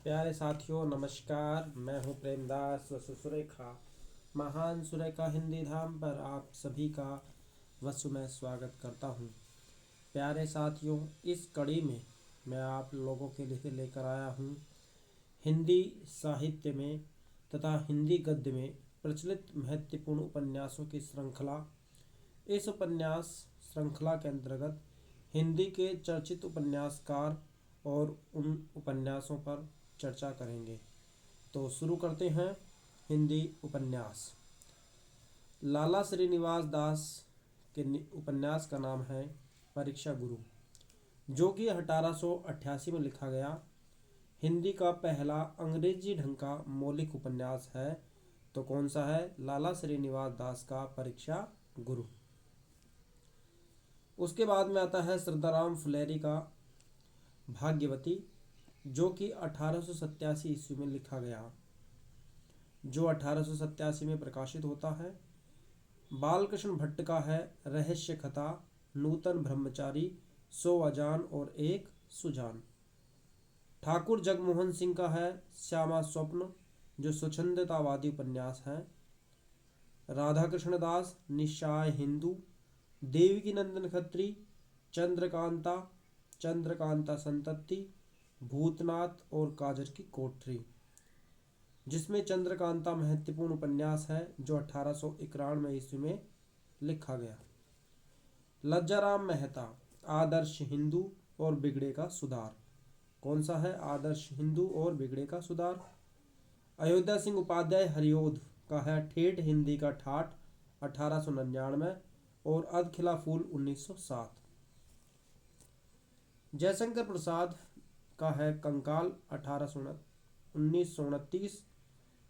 प्यारे साथियों नमस्कार। मैं हूं प्रेमदास व सुरेखा महान सुरेखा हिंदी धाम पर आप सभी का वसुमय स्वागत करता हूं। प्यारे साथियों, इस कड़ी में मैं आप लोगों के लिए लेकर आया हूं हिंदी साहित्य में तथा हिंदी गद्य में प्रचलित महत्वपूर्ण उपन्यासों की श्रृंखला। इस उपन्यास श्रृंखला के अंतर्गत हिंदी के चर्चित उपन्यासकार और उन उपन्यासों पर चर्चा करेंगे। तो शुरू करते हैं। हिंदी उपन्यास। लाला श्रीनिवास दास के उपन्यास का नाम है परीक्षा गुरु, जो कि 1888 में लिखा गया हिंदी का पहला अंग्रेजी ढंग का मौलिक उपन्यास है। तो कौन सा है? लाला श्रीनिवास दास का परीक्षा गुरु। उसके बाद में आता है श्रद्धाराम फुलेरी का भाग्यवती, जो कि 1887 ईस्वी में लिखा गया, जो 1887 में प्रकाशित होता है। बालकृष्ण भट्ट का है रहस्य कथा, नूतन ब्रह्मचारी, 100 अजान और एक सुजान। ठाकुर जगमोहन सिंह का है श्यामा स्वप्न, जो स्वच्छंदतावादी उपन्यास है। राधाकृष्ण दास निशाय हिंदू, देवकीनंदन खत्री, चंद्रकांता, चंद्रकांता संतति, भूतनाथ और काजर की कोठरी, जिसमें चंद्रकांता महत्वपूर्ण उपन्यास है, जो 1891 ईस्वी में लिखा गया। लज्जाराम मेहता आदर्श हिंदू और बिगड़े का सुधार। कौन सा है? आदर्श हिंदू और बिगड़े का सुधार। अयोध्या सिंह उपाध्याय हरिओध का है ठेठ हिंदी का ठाठ, 1899 और अधखिला फूल 1907। जयशंकर प्रसाद का है कंकाल, 1929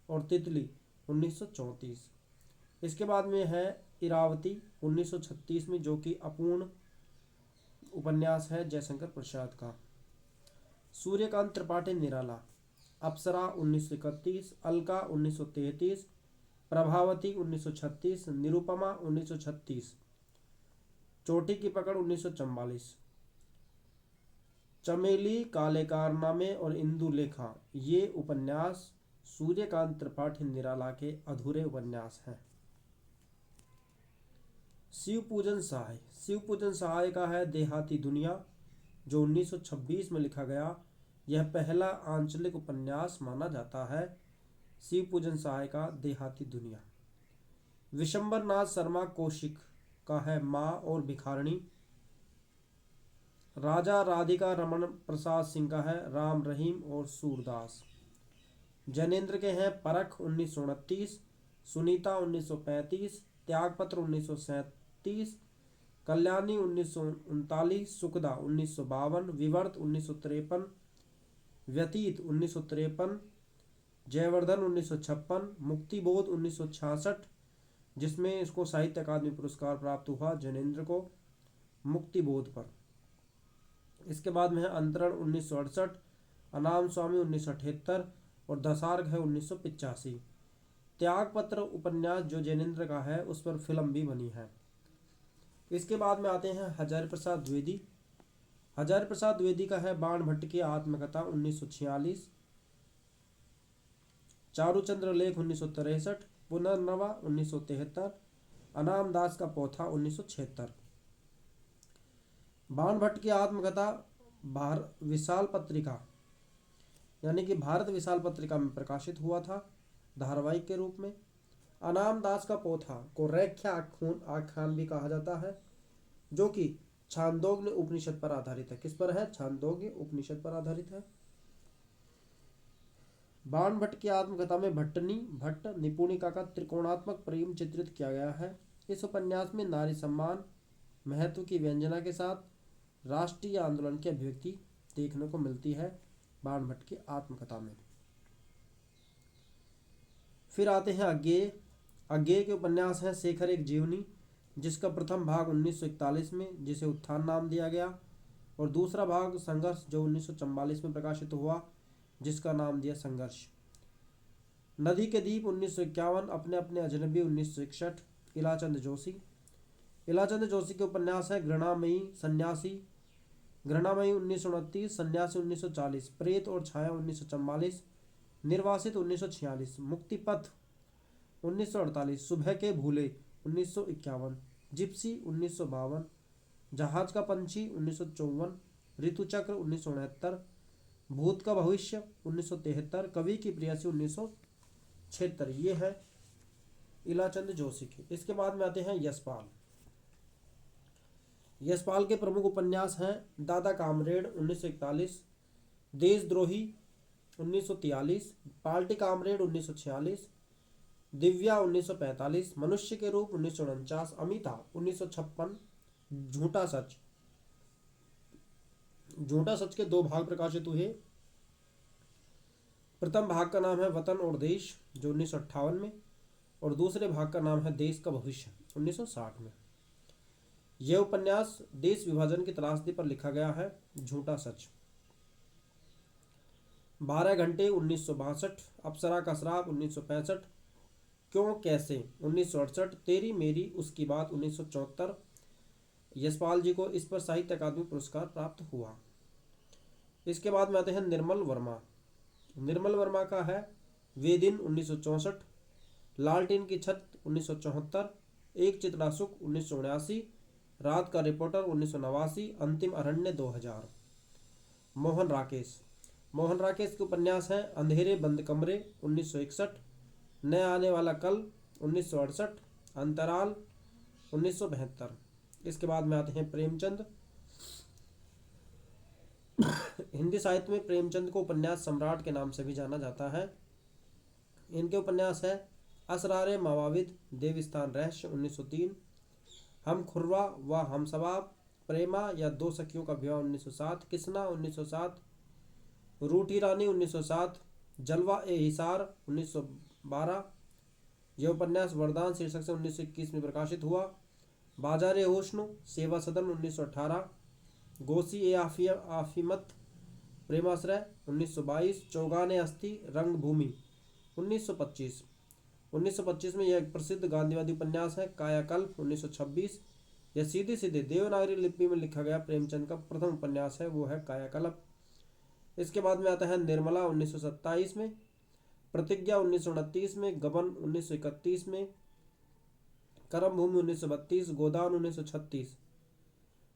और तितली 1934। इसके बाद में है इरावती 1936 में, जो कि अपूर्ण उपन्यास है जयशंकर प्रसाद का। सूर्यकांत त्रिपाठी निराला, अप्सरा 1931, अलका 1933, प्रभावती 1936, निरुपमा 1936, चोटी की पकड़ 1944, चमेली, काले कारनामे और इंदुलेखा, ये उपन्यास सूर्यकांत त्रिपाठी निराला के अधूरे उपन्यास हैं। शिवपूजन सहाय। शिवपूजन सहाय का है देहाती दुनिया, जो 1926 में लिखा गया। यह पहला आंचलिक उपन्यास माना जाता है, शिवपूजन सहाय का देहाती दुनिया। विशंबर नाथ शर्मा कौशिक का है माँ और भिखारणी। राजा राधिका रमन प्रसाद सिंह का है राम रहीम और सूरदास। जैनेन्द्र के हैं परख 1929, सुनीता 1935, त्यागपत्र 1937, कल्याणी 1939, सुखदा 1952, विवर्त 1953, व्यतीत 1953, जयवर्धन 1956, मुक्तिबोध 1966, जिसमें इसको साहित्य अकादमी पुरस्कार प्राप्त हुआ जैनेन्द्र को मुक्तिबोध पर। इसके बाद में है अंतरण 1968, अनाम स्वामी 1978 और दशार्घ है 1985। त्यागपत्र उपन्यास जो जैनेन्द्र का है, उस पर फिल्म भी बनी है। इसके बाद में आते हैं हजारी प्रसाद द्विवेदी। हजारी प्रसाद द्विवेदी का है बाण भट्ट की आत्मकथा 1946, चारुचंद्र लेख 1963, पुनर्नवा 1973, अनाम दास का पोथा 1976। बाण भट्ट की आत्मकथा विशाल पत्रिका यानी कि भारत विशाल पत्रिका में प्रकाशित हुआ था धारावाहिक के रूप में। अनाम दास का पोथा को रैख्या आख्यान भी कहा जाता है, जो कि छांदोग्य उपनिषद पर आधारित है। किस पर है? छांदोग्य उपनिषद पर आधारित है। बाण भट्ट की आत्मकथा में भट्ट निपुणिका का त्रिकोणात्मक प्रेम चित्रित किया गया है। इस उपन्यास में नारी सम्मान महत्व की व्यंजना के साथ राष्ट्रीय आंदोलन की अभिव्यक्ति देखने को मिलती है बाण भट्ट की आत्मकथा में। फिर आते हैं अज्ञेय। अज्ञेय के उपन्यास है शेखर एक जीवनी, जिसका प्रथम भाग 1941 में, जिसे उत्थान नाम दिया गया, और दूसरा भाग संघर्ष जो 1944 में प्रकाशित हुआ, जिसका नाम दिया संघर्ष। नदी के दीप 1951, अपने अपने अजनबी 1961, इलाचंद जोशी। इलाचंद जोशी के उपन्यास है घृणामयी, सन्यासी, घृणामयी 1929, सन्यासी 1940, प्रेत और छाया 1944, निर्वासित 1946, मुक्तिपथ 1948, सुबह के भूले 1951, जिप्सी 1952, जहाज का पंछी 1954, ऋतुचक्र 1969, भूत का भविष्य 1973, कवि की प्रेयसी 1976। ये है इलाचंद जोशी के। इसके बाद में आते हैं यशपाल। यशपाल के प्रमुख उपन्यास हैं दादा कामरेड 1941, देशद्रोही 1943, पार्टी कामरेड 1946, दिव्या 1945, मनुष्य के रूप 1949, अमिता 1956, झूठा सच। झूठा सच के 2 भाग प्रकाशित हुए। प्रथम भाग का नाम है वतन और देश, जो 1958 में, और दूसरे भाग का नाम है देश का भविष्य, 1960 में। यह उपन्यास देश विभाजन की त्रासदी पर लिखा गया है। झूठा सच। 12 घंटे 1962, अप्सरा का श्राप 1965, क्यों कैसे 1968, तेरी मेरी उसकी बात 1974। यशपाल जी को इस पर साहित्य अकादमी पुरस्कार प्राप्त हुआ। इसके बाद में आते हैं निर्मल वर्मा। निर्मल वर्मा का है वे दिन 1964, लालटेन की छत 1974, एक चित्रा सुख 1979, रात का रिपोर्टर 1989, अंतिम अरण्य 2000। मोहन राकेश। मोहन राकेश के उपन्यास हैं अंधेरे बंद कमरे 1961, न आने वाला कल 1968, अंतराल 1972। इसके बाद में आते हैं प्रेमचंद। हिंदी साहित्य में प्रेमचंद को उपन्यास सम्राट के नाम से भी जाना जाता है। इनके उपन्यास है असरारे मवाविद, देविस्तान रहस्य 1903, हम खुर्वा व हम सबाब, प्रेमा या दो सखियों का विवाह 1907, किसना 1907, रूठी रानी 1907, जलवा ए हिसार 1912। यह उपन्यास वरदान शीर्षक से 1921 में प्रकाशित हुआ। बाजार ए हुस्न, सेवा सदन 1918, गोसी ए आफिमत, प्रेमाश्रय 1922, चौगाने अस्थि, रंगभूमि 1925। 1925 में यह एक प्रसिद्ध गांधीवादी उपन्यास है। कायाकल्प 1926। यह सीधे सीधे देवनागरी लिपि में लिखा गया प्रेमचंद का प्रथम उपन्यास है, वो है कायाकल्प। इसके बाद में आता है निर्मला 1927 में, प्रतिज्ञा 1929 में, गबन 1931 में, कर्मभूमि 1932, गोदान 1936।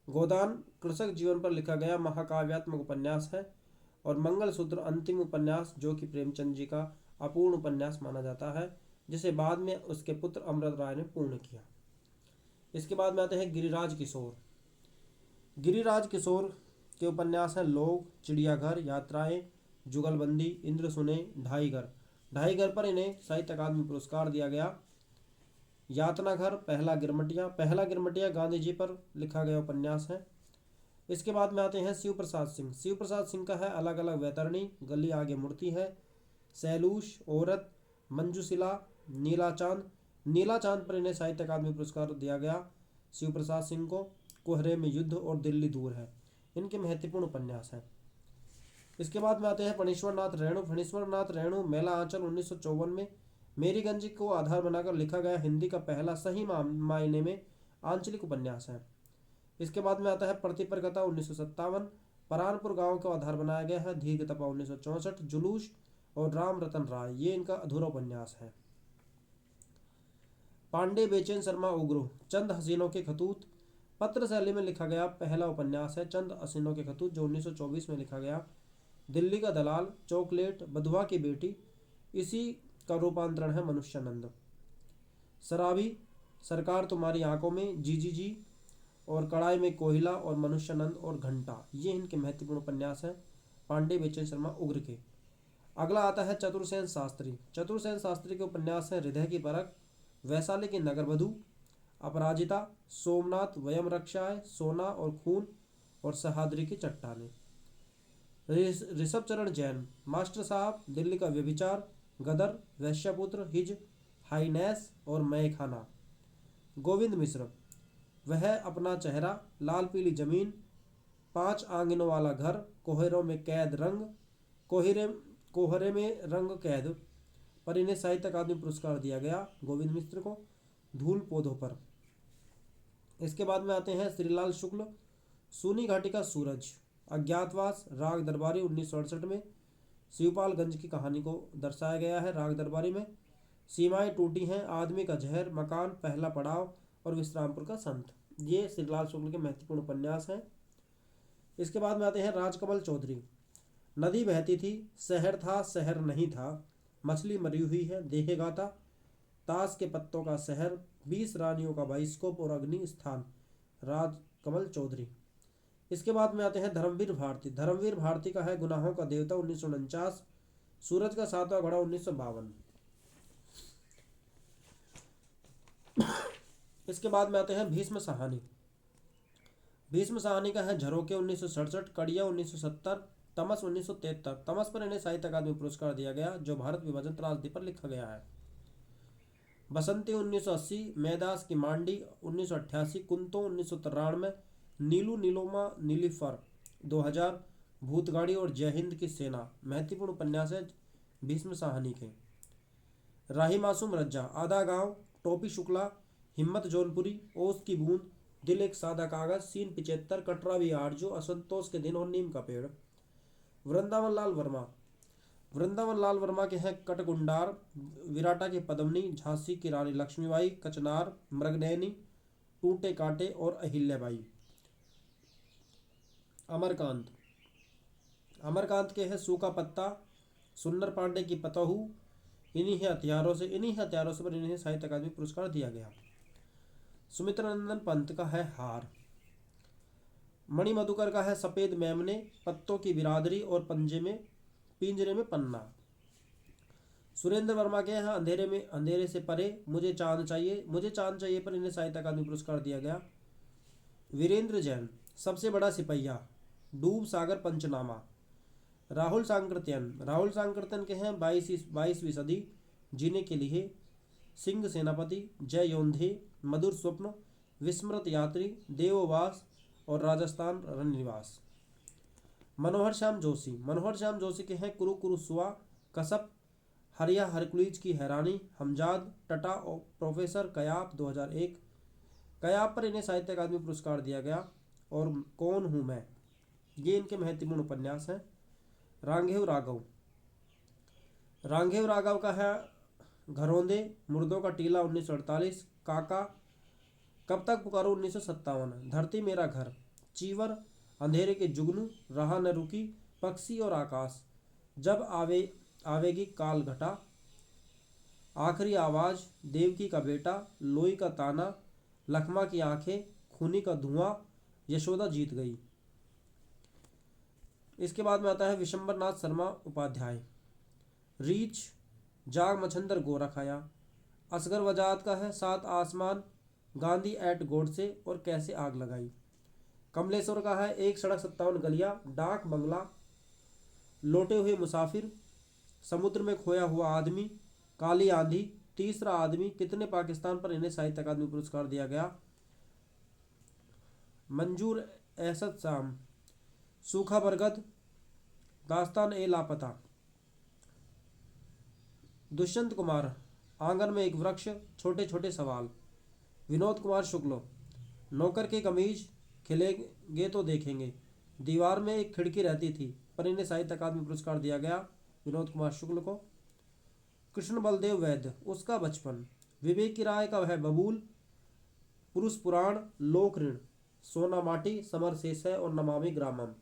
गोदान कृषक जीवन पर लिखा गया महाकाव्यात्मक उपन्यास है और मंगलसूत्र अंतिम उपन्यास, जो कि प्रेमचंद जी का अपूर्ण उपन्यास माना जाता है, जिसे बाद में उसके पुत्र अमृत राय ने पूर्ण किया। इसके बाद में आते हैं गिरिराज किशोर। गिरिराज किशोर के उपन्यास हैं लोग, चिड़ियाघर, यात्राएं, जुगलबंदी, इंद्र सुने, ढाई घर। ढाई घर पर इन्हें साहित्य अकादमी पुरस्कार दिया गया। यातना घर, पहला गिरमटिया गांधी जी पर लिखा गया उपन्यास है। इसके बाद में आते हैं शिव प्रसाद सिंह। शिव प्रसाद सिंह का है अलग अलग वैतरणी, गली आगे मुड़ती है, सैलूश, औरत, मंजूशिला, नीला चांद। नीला चांद पर इन्हें साहित्य अकादमी पुरस्कार दिया गया शिव प्रसाद सिंह को। कोहरे में युद्ध और दिल्ली दूर है इनके महत्वपूर्ण उपन्यास हैं। इसके बाद में आते हैं फणीश्वर नाथ रेणु। फणीश्वर नाथ रेणु मेला आंचल 1954 में मेरीगंज को आधार बनाकर लिखा गया हिंदी का पहला सही मायने में आंचलिक उपन्यास है। इसके बाद में आता है प्रतिपर कथा 1957, परानपुर गांव को आधार बनाया गया है, धीर तपा 1964, जुलूस और राम रतन राय, ये इनका अधूरा उपन्यास है। पांडे बेचैन शर्मा उग्र, चंद हसीनों के खतूत, पत्र शैली में लिखा गया पहला उपन्यास है चंद हसीनों के खतूत, जो 1924 में लिखा गया। दिल्ली का दलाल, चॉकलेट, बधुआ की बेटी, इसी का रूपांतरण है मनुष्यानंद। शराबी, सरकार तुम्हारी आंखों में, जी और कड़ाई में कोयला और मनुष्यानंद और घंटा, ये इनके महत्वपूर्ण उपन्यास हैं पांडे बेचैन शर्मा उग्र के। अगला आता है चतुर्सेन शास्त्री। चतुर्सेन शास्त्री के उपन्यास हैं हृदय की परख, वैशाली की नगरवधु, अपराजिता, सोमनाथ, वयम रक्षाएं, सोना और खून और सहाद्री की चट्टानें। ऋषभ चरण जैन, मास्टर साहब, दिल्ली का व्यभिचार, गदर, वैश्यपुत्र, हिज, हाईनेस और मैखाना। गोविंद मिश्र, वह अपना चेहरा, लाल पीली जमीन, 5 आंगनों वाला घर, कोहरों में कैद रंग, कोहरे में रंग कैद पर इन्हें साहित्य अकादमी पुरस्कार दिया गया गोविंद मिश्र को। धूल पौधों पर। इसके बाद में आते हैं श्रीलाल शुक्ल, सूनी घाटी का सूरज, अज्ञातवास, राग दरबारी 1968 में शिवपालगंज की कहानी को दर्शाया गया है। राग दरबारी में सीमाएं टूटी हैं, आदमी का जहर, मकान, पहला पड़ाव और विश्रामपुर का संत, ये श्रीलाल शुक्ल के महत्वपूर्ण उपन्यास हैं। इसके बाद में आते हैं राजकमल चौधरी। नदी बहती थी, शहर था, शहर नहीं था, मछली मरी हुई है, देह गाता, ताश के पत्तों का शहर, 20 रानियों का बाइस्कोप और अग्नि स्थान, राजकमल चौधरी। इसके बाद में आते हैं धर्मवीर भारती। धर्मवीर भारती का है गुनाहों का देवता 1949, सूरज का सातवां घोड़ा 1952। इसके बाद में आते हैं भीष्म साहनी। भीष्म साहनी का है झरोके 1967, कड़िया 1970, तमस 1973। तमस पर इन्हें साहित्य अकादमी पुरस्कार दिया गया जो भारत विभाजन त्रासदी पर लिखा गया है। बसंती 1980, मैदास की मांडी 1988, कुंतो 1993, नीलू नीलोमा नीलीफर 2000, भूतगाड़ी और जय हिंद की सेना महत्वपूर्ण उपन्यास है भीष्म साहनी के। राही मासूम रज्जा, आधा गांव, टोपी शुक्ला, हिम्मत जौनपुरी, ओस की बूंद, दिल एक सादा कागज, सीन 75, कटरा भी आरजू, असंतोष के दिन और नीम का पेड़। वृंदावन लाल वर्मा। वृंदावन लाल वर्मा के हैं कटगुंडार, विराटा की पद्मिनी, झांसी की रानी लक्ष्मीबाई, कचनार, मृगनयनी, टूटे कांटे और अहिल्याबाई। अमरकांत। अमरकांत के हैं सूखा पत्ता, सुंदर पांडे की पतहू, इन्हीं हथियारों से पर इन्हें साहित्य अकादमी पुरस्कार दिया गया। सुमित्रा नंदन पंत का है हार। मणि मधुकर का है सफेद मेमने, पत्तों की बिरादरी और पिंजरे में पन्ना। सुरेंद्र वर्मा के यहाँ अंधेरे से परे, मुझे चांद चाहिए पर इन्हें साहित्य अकादमी पुरस्कार दिया गया। वीरेंद्र जैन, सबसे बड़ा सिपहिया, डूब सागर पंचनामा। राहुल सांकृत्यन के हैं 22वीं सदी, जीने के लिए, सिंह सेनापति, जय योंधे, मधुर स्वप्न, विस्मृत यात्री, देववास और राजस्थान रणनिवास। मनोहर श्याम जोशी के हैं कुरु कुरु सुआ, कसप, हरिया हरकुलीज की हैरानी, हमजाद, टटा और प्रोफेसर कयाप 2001। कयाप पर इन्हें साहित्य अकादमी पुरस्कार दिया गया और कौन हूँ मैं, ये इनके महत्वपूर्ण उपन्यास हैं। रांघेव राघव का है घरौंदे, मुर्दों का टीला 1948, काका, कब तक पुकारो 1957, धरती मेरा घर, चीवर, अंधेरे के जुगनू, रहा न रुकी, पक्षी और आकाश, जब आवेगी काल घटा, आखिरी आवाज, देवकी का बेटा, लोई का ताना, लखमा की आंखें, खूनी का धुआं, यशोदा जीत गई। इसके बाद में आता है विशंबर नाथ शर्मा उपाध्याय। रीछ, जाग मछंदर गोरख आया। असगर वजाहत का है सात आसमान, गांधी एट गोडसे और कैसे आग लगाई। कमलेश्वर का है एक सड़क 57 गलियां, डाक बंगला, लौटे हुए मुसाफिर, समुद्र में खोया हुआ आदमी, काली आंधी, तीसरा आदमी, कितने पाकिस्तान पर इन्हें साहित्य अकादमी पुरस्कार दिया गया। मंजूर एसद शाम, सूखा बरगद, दास्तान ए लापता। दुष्यंत कुमार, आंगन में एक वृक्ष, छोटे छोटे सवाल। विनोद कुमार शुक्ल, नौकर की कमीज, खिलेंगे तो देखेंगे, दीवार में एक खिड़की रहती थी, पर इन्हें साहित्य अकादमी पुरस्कार दिया गया विनोद कुमार शुक्ल को। कृष्ण बलदेव वैद्य, उसका बचपन, विवेक की राय का वह बबूल, पुरुष पुराण, लोक ऋण, सोना माटी, समर शेष है और नमामि ग्रामम।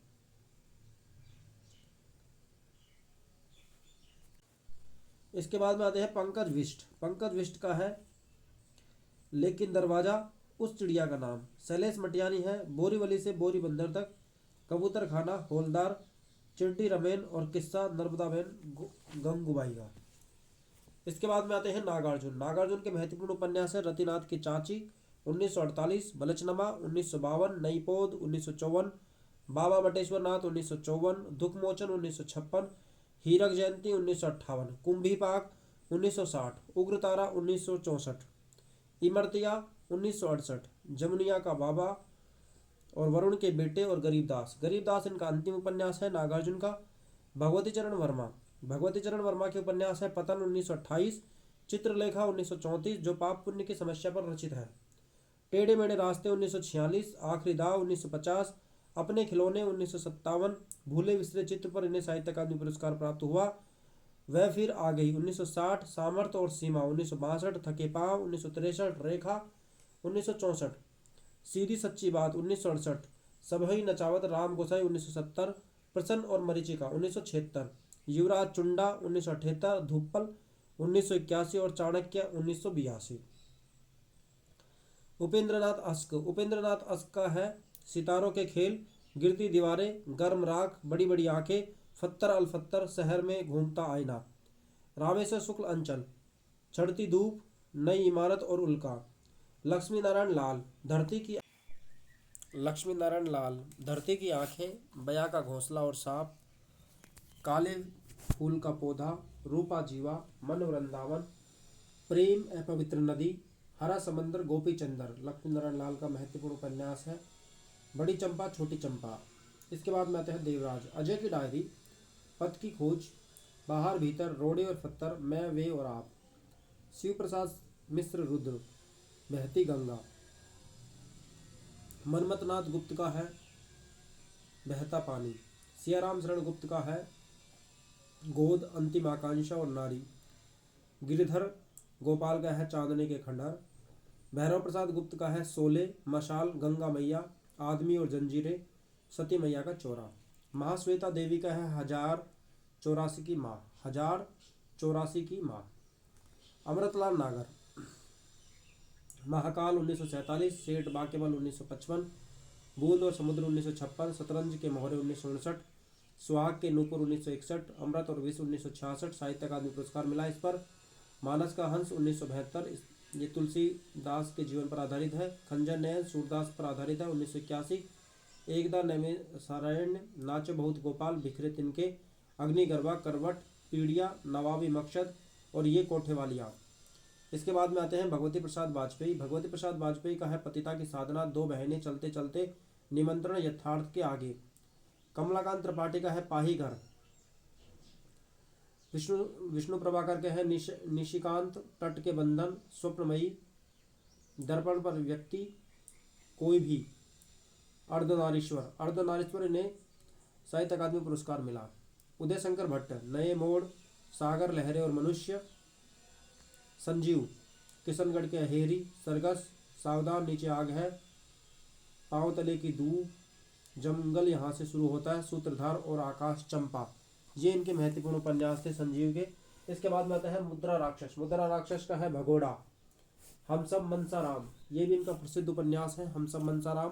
इसके बाद में आते हैं पंकज विष्ट का है लेकिन दरवाजा, उस चिड़िया का नाम। शैलेश मटियानी है बोरीवली से बोरी बंदर तक, कबूतर खाना, हौलदार, चिंटी रमेन और किस्सा नर्मदाबेन गंगूबाई का। इसके बाद में आते हैं नागार्जुन के महत्वपूर्ण उपन्यास है रतिनाथ की चाची 1948, बलचनमा 1952, नई पौध 1954, बाबा बटेश्वर नाथ 1954, दुखमोचन 1956, हीरक जयंती 1958, कुंभी पाक 1960, उग्रतारा 1964, इमरतिया 1968, जमुनिया का बाबा और वरुण के बेटे और गरीबदास इनका अंतिम उपन्यास है नागार्जुन का। भगवती चरण वर्मा के उपन्यास है पतन 1928, चित्रलेखा 1934 जो पाप पुण्य की समस्या पर रचित है, टेढ़े मेढ़े रास्ते 1946, आखिरी दाव 1950, अपने खिलौने 1957, भूले बिसरे चित्र पर इन्हें साहित्य अकादमी पुरस्कार प्राप्त हुआ। वह फिर आ गई 1960, सामर्थ्य और सीमा 1962, थके पाँव 1963, रेखा 1964, सीधी सच्ची बात 1968, सबही नचावत राम गोसाई 1970, प्रसन्न और मरीचिका 1976, युवराज चुंडा 1978, धूपल 1981 और चाणक्य 1982। उपेंद्रनाथ अस्क का है सितारों के खेल, गिरती दीवारें, गर्म राख, बड़ी बड़ी आंखें, फत्तर अलफत्तर, शहर में घूमता आईना। रामेश्वर शुक्ल अंचल, चढ़ती धूप, नई इमारत और उल्का। लक्ष्मी नारायण लाल, धरती की आंखें, बया का घोंसला और सांप, काले फूल का पौधा, रूपा जीवा, मन वृंदावन, प्रेम ए पवित्र नदी, हरा समंदर, गोपी चंदर। लक्ष्मी नारायण लाल का महत्वपूर्ण उपन्यास है। बड़ी चंपा छोटी चंपा। इसके बाद में आते हैं देवराज। अजय की डायरी, पथ की खोज, बाहर भीतर, रोड़े और पत्थर, मैं वे और आप। शिव प्रसाद मिश्र रुद्र, बहती गंगा। मनमथनाथ गुप्त का है बहता पानी। सियाराम शरण गुप्त का है गोद, अंतिम आकांक्षा और नारी। गिरिधर गोपाल का है चांदनी के खंडहर। भैरव प्रसाद गुप्त का है शोले, मशाल, गंगा मैया, आदमी और जंजीरें, सती मैया का चौरा। महाश्वेता देवी का है 1084 की माँ, 1084 की माँ। अमृतलाल नागर, महाकाल 1947, सेठ बाकेबल 1955, बूंद और समुद्र 1956, शतरंज के मोहरे 1959, सुहाग के नूपुर 1961, अमृत और विष 1966। साहित्य अकादमी पुरस्कार मिला इस पर। मानस का हंस 1972, ये तुलसीदास के जीवन पर आधारित है। खंजर नयन सूरदास पर आधारित है 1981। एकदा नैमिषारण्य, नाचे बहुत गोपाल, बिखरे तिनके, अग्निगर्भा, करवट, पीड़िया, नवाबी मकसद और ये कोठे वालियाँ। इसके बाद में आते हैं भगवती प्रसाद वाजपेयी। भगवती प्रसाद वाजपेयी का है पतिता की साधना, दो बहनें, चलते चलते, निमंत्रण, यथार्थ के आगे। कमलाकांत त्रिपाठी का है पाही घर। विष्णु प्रभाकर के है निशिकांत, तट के बंधन, स्वप्नमयी, दर्पण पर व्यक्ति, कोई भी। अर्धनारीश्वर इन्हें साहित्य अकादमी पुरस्कार मिला। उदय शंकर भट्ट, नए मोड़, सागर, लहरें और मनुष्य। संजीव, किशनगढ़ के अहेरी, सरगस, सावधान नीचे आग है, पांव तले की दूब, जंगल यहाँ से शुरू होता है, सूत्रधार और आकाश चंपा। ये इनके महत्वपूर्ण उपन्यास थे संजीव के। इसके बाद में आता है मुद्रा राक्षस। मुद्रा राक्षस का है भगोड़ा। हम सब मनसा राम, ये भी इनका प्रसिद्ध उपन्यास है, हम सब मनसा राम।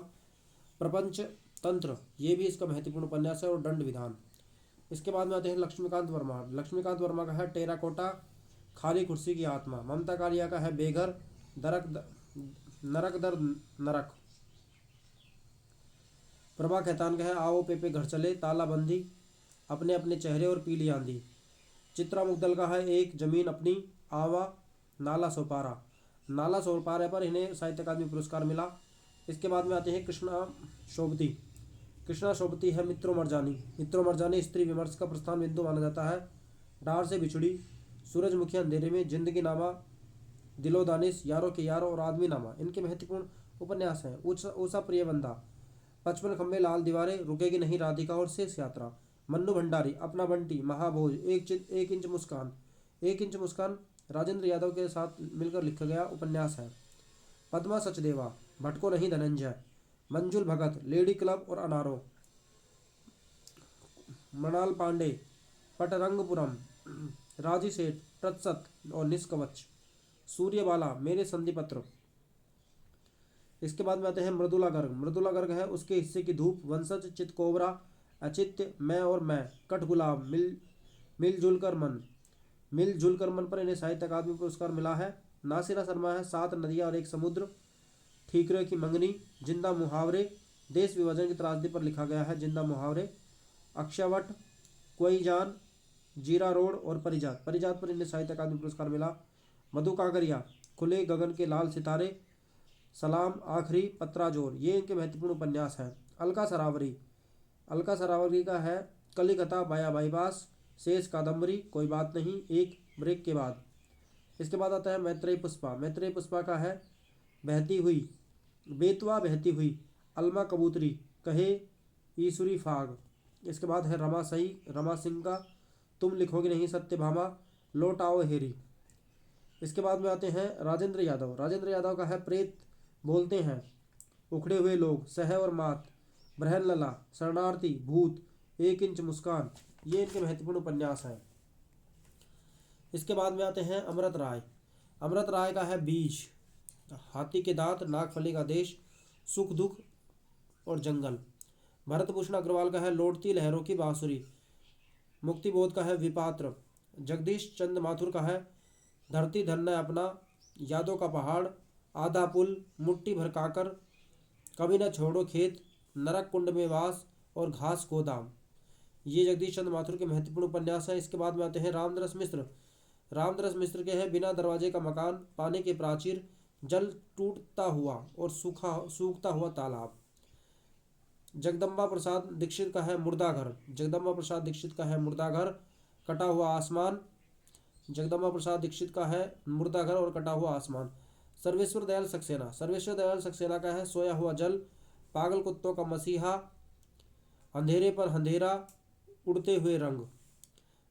प्रपंच तंत्र, ये भी इसका महत्वपूर्ण उपन्यास है, और दंड विधान। इसके बाद में आते हैं लक्ष्मीकांत वर्मा। लक्ष्मीकांत वर्मा का है टेराकोटा, खाली कुर्सी की आत्मा। ममता कालिया का है बेघर, नरक दर नरक। प्रभा खेतान का है आओ पेपे घर चले, तालाबंदी, अपने अपने चेहरे और पीली आंधी। चित्रा मुगदल का है एक जमीन अपनी, आवा, नाला सोपारा। नाला सोपारा पर इन्हें साहित्य अकादमी पुरस्कार मिला। इसके बाद में आते हैं कृष्णा शोभती। कृष्णा शोभती है मित्रों मरजानी स्त्री विमर्श का प्रस्थान बिंदु माना जाता है। डार से बिछड़ी, सूरजमुखी अंधेरे में, जिंदगी नामा, दिलो दानिश, यारों के यारों और आदमी नामा इनके महत्वपूर्ण उपन्यास हैं। ऊषा प्रिय बंदा, 55 खंबे, लाल दीवारें, रुकेगी नहीं राधिका और शेष यात्रा। मन्नू भंडारी, अपना बंटी, महाभोज, एक इंच मुस्कान राजेंद्र यादव के साथ मिलकर लिखा गया उपन्यास है। पद्मा सचदेवा, भटको नहीं धनंजय, मंजुल भगत, लेडी क्लब और अनारो। मृणाल पांडे, पटरंगपुरम, राजी सेठ, प्रत्सत और निष्कवच। सूर्यबाला, मेरे संधिपत्र। इसके बाद में आते हैं मृदुला गर्ग है उसके हिस्से की धूप, वंशज, चितकोबरा, अचित्य, मैं और मैं, कठगुलाब, मिलजुल कर मन पर इन्हें साहित्य अकादमी पुरस्कार मिला है। नासिरा शर्मा है 7 नदियां और एक समुद्र, ठीकरे की मंगनी, जिंदा मुहावरे, देश विभाजन की त्रासदी पर लिखा गया है जिंदा मुहावरे। अक्षयवट, कोई जान, जीरा रोड और परिजात पर इन्हें साहित्य अकादमी पुरस्कार मिला। मधु काकरिया, खुले गगन के लाल सितारे, सलाम, आखिरी, पत्राजोर, ये इनके महत्वपूर्ण उपन्यास हैं। अलका सरावरी का है कलिकता, बाया बाईपास, शेष कादम्बरी, कोई बात नहीं, एक ब्रेक के बाद। इसके बाद आता है मैत्रेयी पुष्पा का है बहती हुई, बेतवा बहती हुई, अलमा कबूतरी, कहे ईश्वरी फाग। इसके बाद है रमा सिंह का तुम लिखोगे नहीं सत्यभामा, लौट आओ हेरी। इसके बाद में आते हैं राजेंद्र यादव का है प्रेत बोलते हैं, उखड़े हुए लोग, सह और मात, बहन लला, शरणार्थी, भूत, एक इंच मुस्कान। ये इनके महत्वपूर्ण उपन्यास हैं। इसके बाद में आते हैं अमृत राय का है बीज, हाथी के दांत, नागफली का देश, सुख दुख और जंगल। भरत भूषण अग्रवाल का है लौटती लहरों की बांसुरी। मुक्तिबोध का है विपात्र। जगदीश चंद्र माथुर का है धरती धन्य अपना, यादों का पहाड़, आधा पुल, मुट्ठी भर काकर, कभी न छोड़ो खेत, नरक कुंड में वास और घास गोदाम। ये जगदीश चंद्र माथुर के महत्वपूर्ण उपन्यास हैं। इसके बाद में आते हैं रामदरस मिश्र के हैं बिना दरवाजे का मकान, पानी के प्राचीर, जल टूटता हुआ और सूखता हुआ तालाब। जगदम्बा प्रसाद दीक्षित का है मुर्दा घर, कटा हुआ आसमान। मुर्दा घर और कटा हुआ आसमान। सर्वेश्वर दयाल सक्सेना का है सोया हुआ जल, पागल कुत्तों का मसीहा, अंधेरे पर अंधेरा, उड़ते हुए रंग।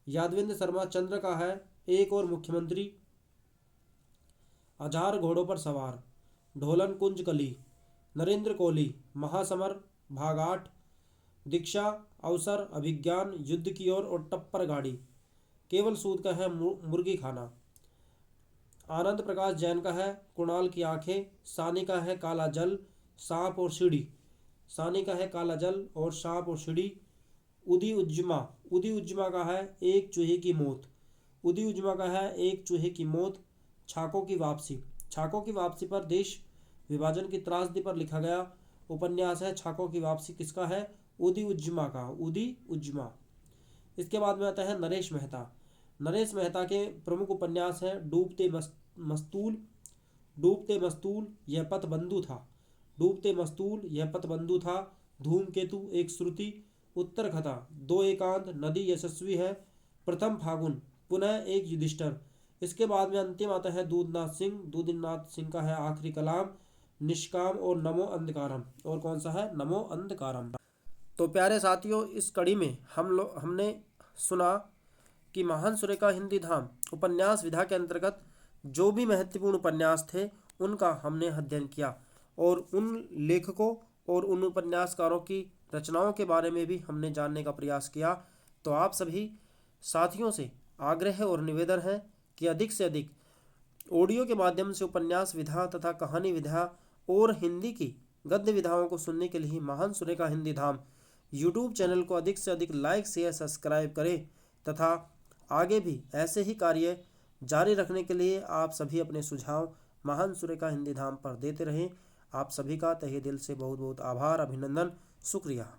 यादविंद्र शर्मा चंद्र का है एक और मुख्यमंत्री, हजार घोड़ों पर सवार, ढोलन कुंज कली। नरेंद्र कोहली महासमर, भाग 8, दीक्षा, अवसर, अभिज्ञान, युद्ध की ओर और टप्पर गाड़ी। केवल सूद का है मुर्गी खाना। आनंद प्रकाश जैन का है कुणाल की आंखें। सानी का है काला जल, सांप और सीढ़ी। उदी उज्जमा का है एक चूहे की मौत। छाकों की वापसी पर देश विभाजन की त्रासदी पर लिखा गया उपन्यास है छाकों की वापसी। किसका है? उदी उज्जमा। इसके बाद में आता है नरेश मेहता के प्रमुख उपन्यास हैं डूबते मस्तूल, यह पथबंधु था, धूमकेतु, एक श्रुति, उत्तरकथा, दो एकांत, नदी यशस्वी है, प्रथम फागुन, पुनः एक युधिष्ठिर। इसके बाद में अंतिम आता है दूधनाथ सिंह का है आखिरी कलाम, निष्काम और नमो अंधकारम। और कौन सा है? नमो अंधकारम। तो प्यारे साथियों, इस कड़ी में हमने सुना कि महान सुरेखा हिंदी धाम उपन्यास विधा के अंतर्गत जो भी महत्वपूर्ण उपन्यास थे उनका हमने अध्ययन किया और उन लेखकों और उन उपन्यासकारों की रचनाओं के बारे में भी हमने जानने का प्रयास किया। तो आप सभी साथियों से आग्रह और निवेदन है कि अधिक से अधिक ऑडियो के माध्यम से उपन्यास विधा तथा कहानी विधा और हिंदी की गद्य विधाओं को सुनने के लिए महान सुरेखा हिंदी धाम यूट्यूब चैनल को अधिक से अधिक लाइक शेयर सब्सक्राइब करें तथा आगे भी ऐसे ही कार्य जारी रखने के लिए आप सभी अपने सुझाव महान सुरेखा हिंदी धाम पर देते रहें। आप सभी का तहे दिल से बहुत बहुत आभार, अभिनंदन, शुक्रिया।